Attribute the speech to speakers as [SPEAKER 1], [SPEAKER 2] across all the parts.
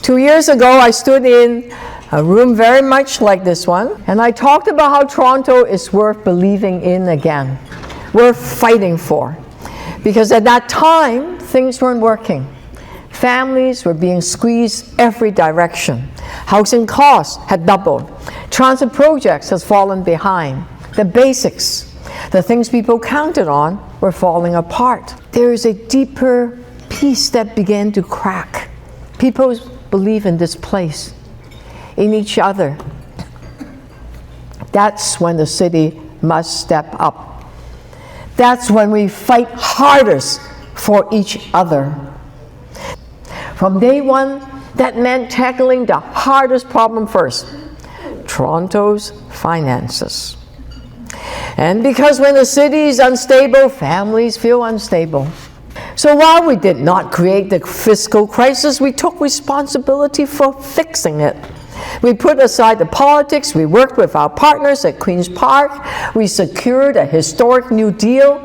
[SPEAKER 1] 2 years ago, I stood in a room very much like this one, and I talked about how Toronto is worth believing in again, worth fighting for. Because at that time, things weren't working. Families were being squeezed every direction. Housing costs had doubled. Transit projects has fallen behind. The basics, the things people counted on, were falling apart. There is a deeper piece that began to crack. People believe in this place, in each other. That's when the city must step up. That's when we fight hardest for each other. From day one, that meant tackling the hardest problem first, Toronto's finances. And because when the city is unstable, families feel unstable. So while we did not create the fiscal crisis, we took responsibility for fixing it. We put aside the politics, we worked with our partners at Queen's Park, we secured a historic new deal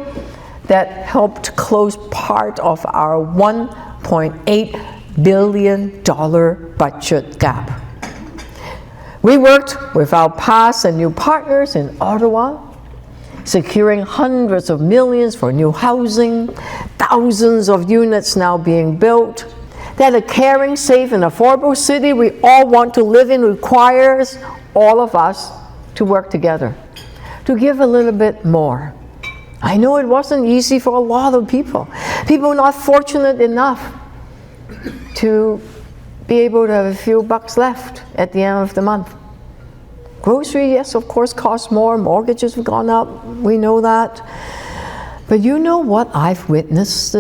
[SPEAKER 1] that helped close part of our $1.8 billion budget gap. We worked with our past and new partners in Ottawa, securing hundreds of millions for new housing, thousands of units now being built. That a caring, safe, and affordable city we all want to live in requires all of us to work together, to give a little bit more. I know it wasn't easy for a lot of people not fortunate enough to be able to have a few bucks left at the end of the month. Grocery, yes, of course, cost more. Mortgages have gone up. We know that. But you know what I've witnessed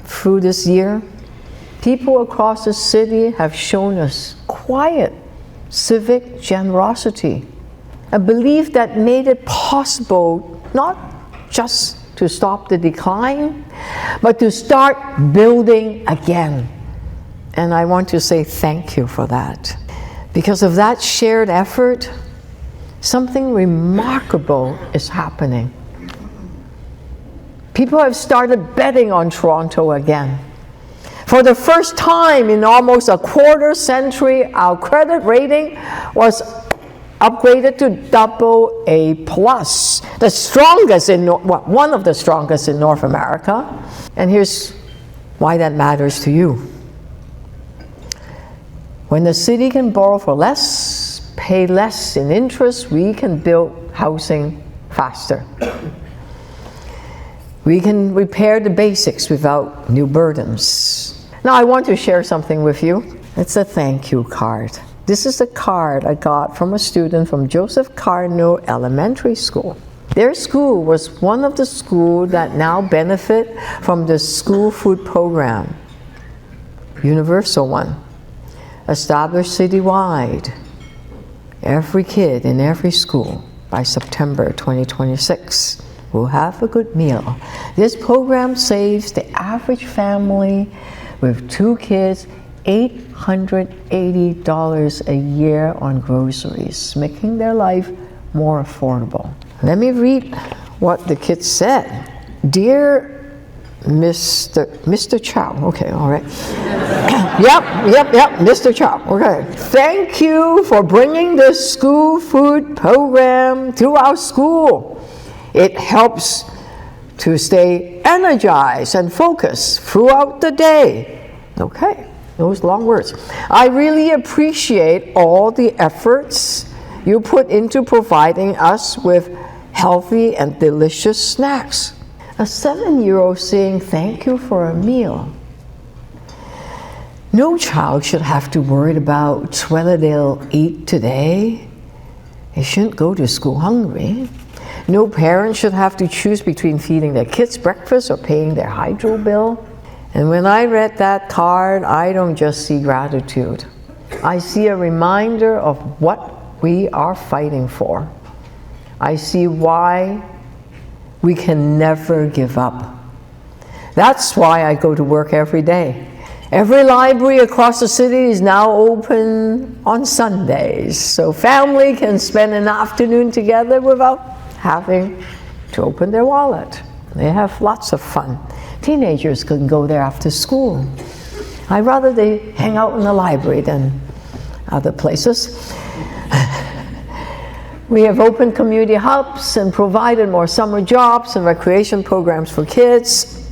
[SPEAKER 1] through this year? People across the city have shown us quiet civic generosity, a belief that made it possible not just to stop the decline, but to start building again. And I want to say thank you for that. Because of that shared effort, something remarkable is happening. People have started betting on Toronto again. For the first time in almost a quarter century, our credit rating was upgraded to AA+, the strongest one of the strongest in North America. And here's why that matters to you. When the city can borrow for less, pay less in interest, we can build housing faster. We can repair the basics without new burdens. Now I want to share something with you. It's a thank you card. This is a card I got from a student from Joseph Cardinal Elementary School. Their school was one of the schools that now benefit from the school food program, universal one, established citywide. Every kid in every school by September 2026 will have a good meal. This program saves the average family with 2 kids $880 a year on groceries, making their life more affordable. Let me read what the kids said. Dear Mr. Chow, okay, all right. Yep, Mr. Chow, okay. Thank you for bringing the school food program to our school. It helps to stay energized and focused throughout the day. Okay. Those long words. I really appreciate all the efforts you put into providing us with healthy and delicious snacks. A 7-year-old saying thank you for a meal. No child should have to worry about whether they'll eat today. They shouldn't go to school hungry. No parent should have to choose between feeding their kids breakfast or paying their hydro bill. And when I read that card, I don't just see gratitude. I see a reminder of what we are fighting for. I see why we can never give up. That's why I go to work every day. Every library across the city is now open on Sundays, so family can spend an afternoon together without having to open their wallet. They have lots of fun. Teenagers can go there after school. I'd rather they hang out in the library than other places. We have opened community hubs and provided more summer jobs and recreation programs for kids.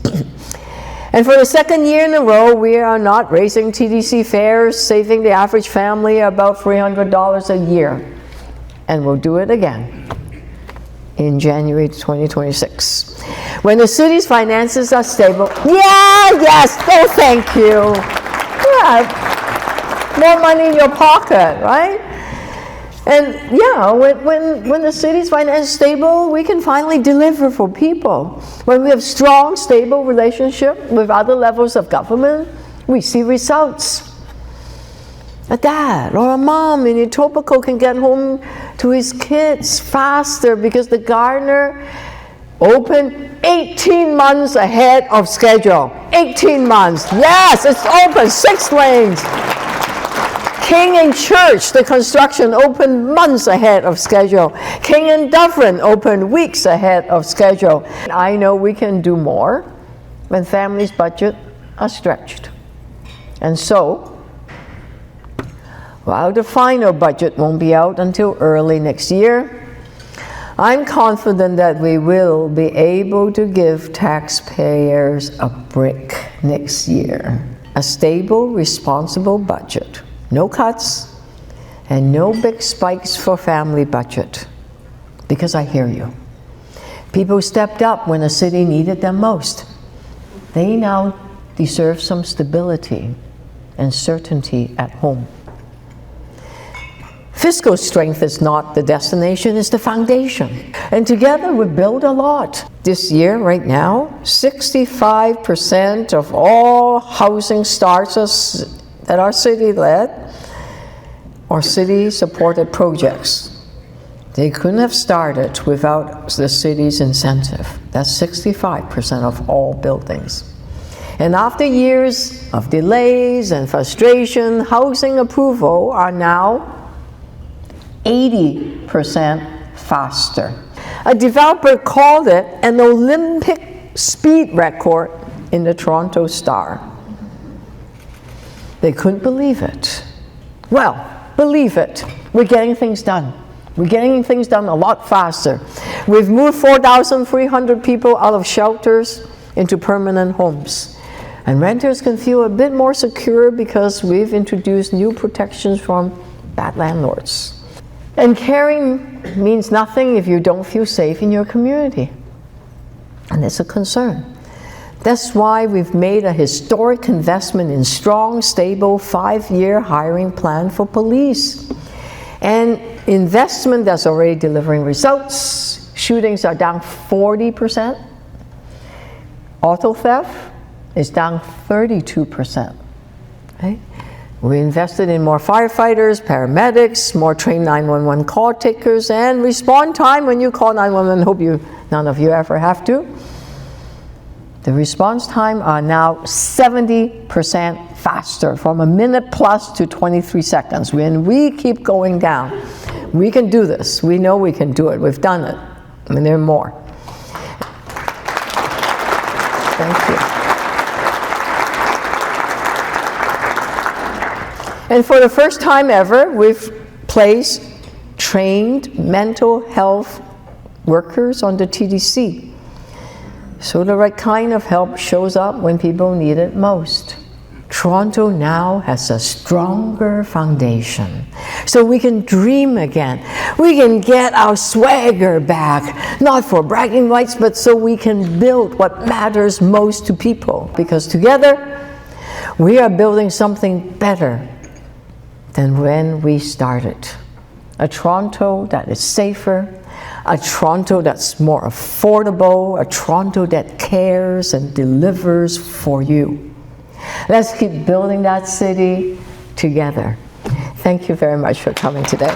[SPEAKER 1] And for the second year in a row, we are not raising TDC fares, saving the average family about $300 a year. And we'll do it again in January 2026. When the city's finances are stable, yes, oh, thank you. Yeah, more money in your pocket, right? And yeah, when the city's finances are stable, we can finally deliver for people. When we have strong, stable relationship with other levels of government, we see results. A dad or a mom in Etobicoke can get home to his kids faster because the gardener opened 18 months ahead of schedule. 18 months. Yes, it's open, 6 lanes. King and Church, the construction opened months ahead of schedule. King and Dufferin opened weeks ahead of schedule. I know we can do more when families' budget are stretched. And so, while the final budget won't be out until early next year, I'm confident that we will be able to give taxpayers a break next year. A stable, responsible budget. No cuts and no big spikes for family budget. Because I hear you. People stepped up when the city needed them most. They now deserve some stability and certainty at home. Fiscal strength is not the destination, it's the foundation. And together we build a lot. This year, right now, 65% of all housing starts that are city-led or city-supported projects. They couldn't have started without the city's incentive. That's 65% of all buildings. And after years of delays and frustration, housing approval are now 80% faster. A developer called it an Olympic speed record in the Toronto Star. They couldn't believe it. Well, believe it. We're getting things done. We're getting things done a lot faster. We've moved 4,300 people out of shelters into permanent homes. And renters can feel a bit more secure because we've introduced new protections from bad landlords. And caring means nothing if you don't feel safe in your community. And it's a concern. That's why we've made a historic investment in strong, stable, 5-year hiring plan for police. And investment that's already delivering results. Shootings are down 40%. Auto theft is down 32%. Okay? We invested in more firefighters, paramedics, more trained 911 call takers, and response time when you call 911. Hope none of you ever have to. The response time are now 70% faster, from a minute plus to 23 seconds. When we keep going down, we can do this. We know we can do it. We've done it. And there are more. Thank you. And for the first time ever, we've placed trained mental health workers on the TDC. So the right kind of help shows up when people need it most. Toronto now has a stronger foundation. So we can dream again. We can get our swagger back, not for bragging rights, but so we can build what matters most to people. Because together, we are building something better than when we started. A Toronto that is safer, a Toronto that's more affordable, a Toronto that cares and delivers for you. Let's keep building that city together. Thank you very much for coming today.